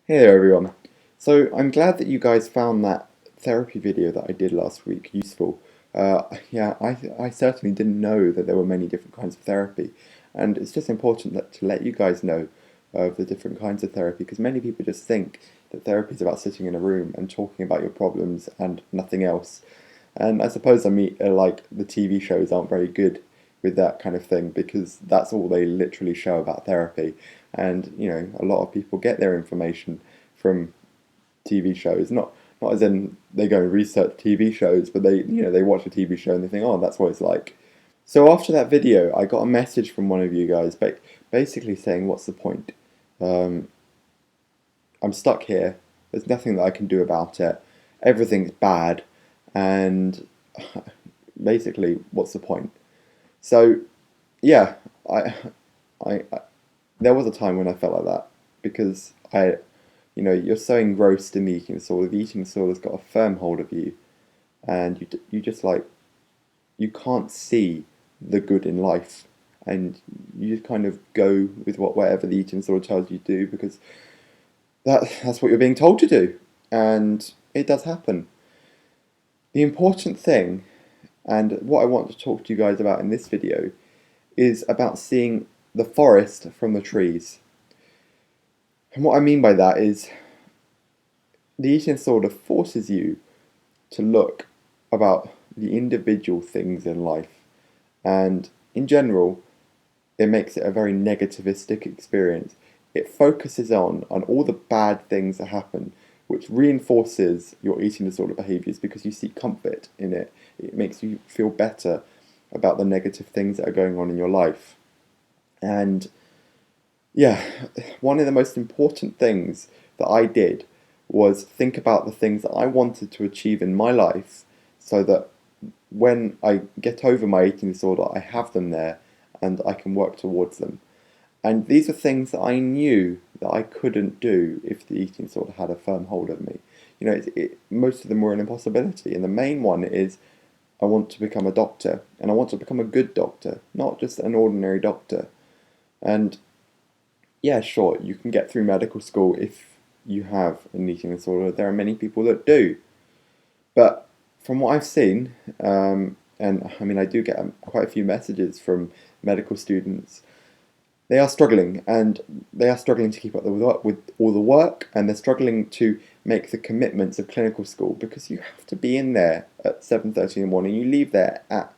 Hey there everyone. So I'm glad that you guys found that therapy video that I did last week useful. I certainly didn't know that there were many different kinds of therapy, and it's just important to let you guys know of the different kinds of therapy because many people just think that therapy is about sitting in a room and talking about your problems and nothing else. And I suppose like the TV shows aren't very good with that kind of thing because that's all they literally show about therapy. And a lot of people get their information from TV shows, not as in they go and research TV shows, but they watch a TV show and they think, oh, that's what it's like. So after that video, I got a message from one of you guys, basically saying, what's the point? Um, I'm stuck here. There's nothing that I can do about it. Everything's bad, and basically, what's the point? So yeah, I, I there was a time when I felt like that because you're so engrossed in the eating disorder. The eating disorder's got a firm hold of you, and you just like you can't see the good in life, and you just kind of go with whatever the eating disorder tells you to do because that's what you're being told to do, and it does happen. The important thing, and what I want to talk to you guys about in this video, is about seeing the forest from the trees. And what I mean by that is the eating disorder forces you to look about the individual things in life. And in general, it makes it a very negativistic experience. It focuses on all the bad things that happen, which reinforces your eating disorder behaviors because you seek comfort in it. It makes you feel better about the negative things that are going on in your life. And yeah, one of the most important things that I did was think about the things that I wanted to achieve in my life so that when I get over my eating disorder, I have them there and I can work towards them. And these are things that I knew that I couldn't do if the eating disorder had a firm hold of me. Most of them were an impossibility. And the main one is I want to become a doctor, and I want to become a good doctor, not just an ordinary doctor. And yeah, sure, you can get through medical school if you have an eating disorder. There are many people that do. But from what I've seen, and I mean, I do get quite a few messages from medical students. They are struggling, and they are struggling to keep up with all the work, and they're struggling to make the commitments of clinical school because you have to be in there at 7:30 in the morning. You leave there at,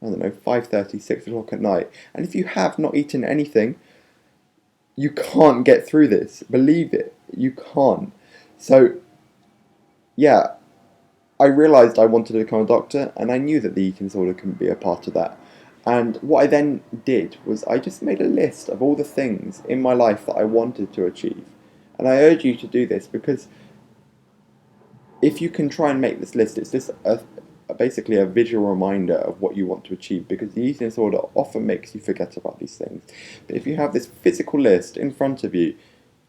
I don't know, 5:30, 6 o'clock at night. And if you have not eaten anything, you can't get through this. Believe it, you can't. So, yeah, I realised I wanted to become a doctor, and I knew that the eating disorder couldn't be a part of that. And what I then did was I just made a list of all the things in my life that I wanted to achieve. And I urge you to do this because if you can try and make this list, it's just basically a visual reminder of what you want to achieve because the eating disorder often makes you forget about these things. But if you have this physical list in front of you,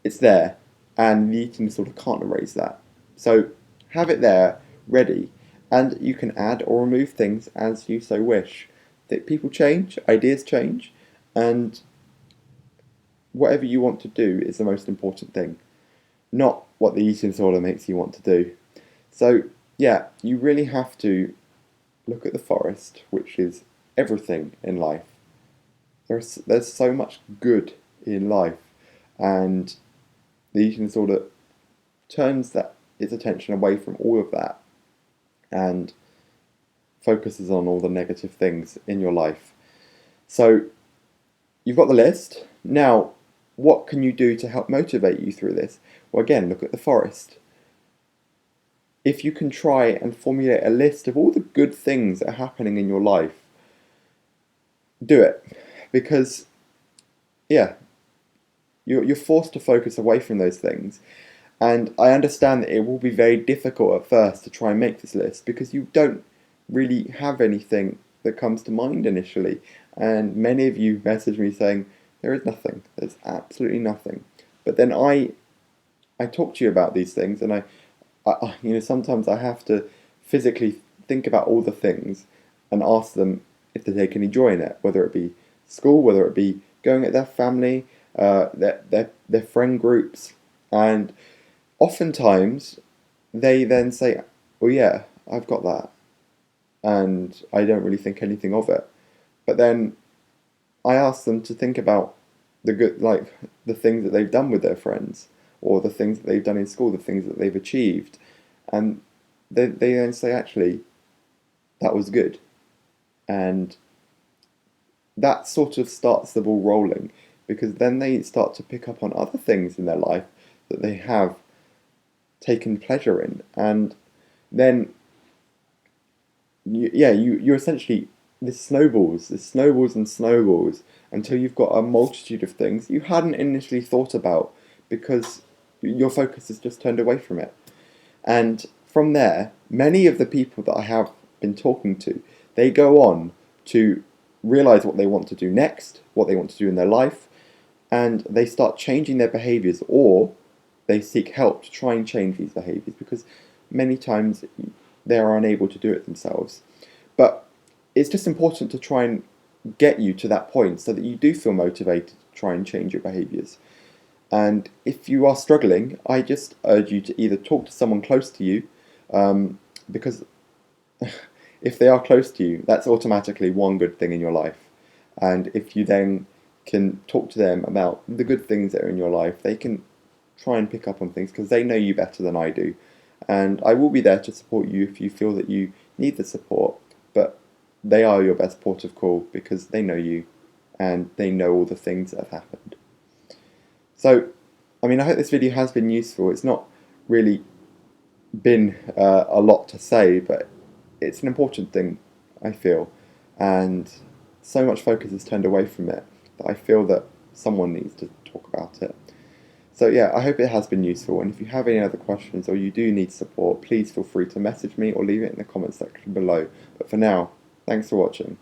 it's there, and the eating disorder can't erase that. So have it there, ready, and you can add or remove things as you so wish. That people change, ideas change, and whatever you want to do is the most important thing, not what the eating disorder makes you want to do. So, yeah, you really have to look at the forest, which is everything in life. There's so much good in life, and the eating disorder turns its attention away from all of that and focuses on all the negative things in your life. So, you've got the list. Now, what can you do to help motivate you through this? Well, again, look at the forest. If you can try and formulate a list of all the good things that are happening in your life, do it. Because, yeah, you're forced to focus away from those things. And I understand that it will be very difficult at first to try and make this list because you don't really have anything that comes to mind initially. And many of you message me saying, there is nothing, there's absolutely nothing. But then I talk to you about these things, and sometimes I have to physically think about all the things and ask them if they take any joy in it, whether it be school, whether it be going at their family, their friend groups, and oftentimes they then say, "Oh yeah, I've got that," and I don't really think anything of it. But then I ask them to think about the good, like the things that they've done with their friends, or the things that they've done in school, the things that they've achieved, and they then say, actually, that was good, and that sort of starts the ball rolling, because then they start to pick up on other things in their life that they have taken pleasure in, and then you essentially, this snowballs and snowballs until you've got a multitude of things you hadn't initially thought about because your focus has just turned away from it. And from there, many of the people that I have been talking to, they go on to realize what they want to do next, what they want to do in their life, and they start changing their behaviors, or they seek help to try and change these behaviors, because many times they are unable to do it themselves. But it's just important to try and get you to that point so that you do feel motivated to try and change your behaviors. And if you are struggling, I just urge you to either talk to someone close to you, because if they are close to you, that's automatically one good thing in your life. And if you then can talk to them about the good things that are in your life, they can try and pick up on things because they know you better than I do. And I will be there to support you if you feel that you need the support, but they are your best port of call because they know you and they know all the things that have happened. So, I mean, I hope this video has been useful. It's not really been a lot to say, but it's an important thing, I feel, and so much focus is turned away from it that I feel that someone needs to talk about it. So yeah, I hope it has been useful, and if you have any other questions or you do need support, please feel free to message me or leave it in the comments section below. But for now, thanks for watching.